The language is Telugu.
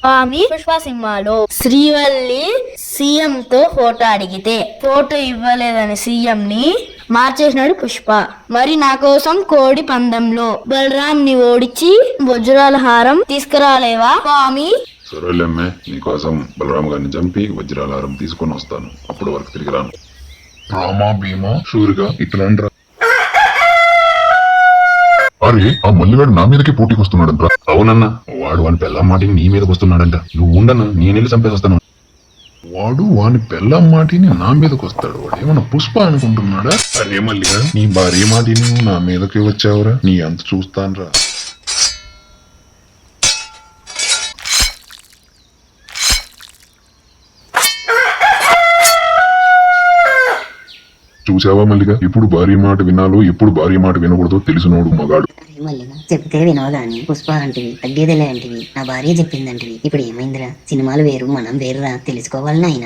స్వామి పుష్ప సినిమాలో శ్రీవల్లి సీఎం తో ఫోటో అడిగితే ఫోటో ఇవ్వలేదని సీఎం ని మార్చేసినాడు పుష్ప. మరి నా కోసం కోడి పందెంలో బలరాం ని ఓడించి వజ్రాల హారం తీసుకురాలేవా స్వామి? సరేలేమ్మే, నీకోసం బలరామ గారిని చంపి వజ్రాల హారం తీసుకొని వస్తాను. అప్పటి వరకు తిరిగి రాను. రామా భీమా షూర్గా ఇట్లాంటి అరే, ఆ మల్లిగాడు నా మీదకి పోటీకి వస్తున్నాడంట. అవునన్నా, వాడు వాని పెళ్ళం మాటిని నీ మీదకి వస్తున్నాడంట. నువ్వు ఉండను, నేనెళ్ళి చంపేస్తాను. వాడు వాని పెళ్ళం మాటిని నా మీదకి వస్తాడు. వాడు ఏమన్నా పుష్ప అనుకుంటున్నాడా? అరే మల్లిగా, నీ భార్య మాటిని నువ్వు నా మీదకి వచ్చావురా, నీ అంత చూస్తానురా. చూసావా మల్లిగా, ఎప్పుడు భార్య మాట వినాలో ఎప్పుడు భార్య మాట వినకూడదో తెలిసినోడు మగాడు. మల్లిగా చెప్తే వినవగాని పుష్ప అంటివి, తగ్గేదిలే అంటివి, నా భార్య చెప్పిందంటివి. ఇప్పుడు ఏమైందిరా? సినిమాలు వేరు, మనం వేరురా, తెలుసుకోవాలని ఆయన.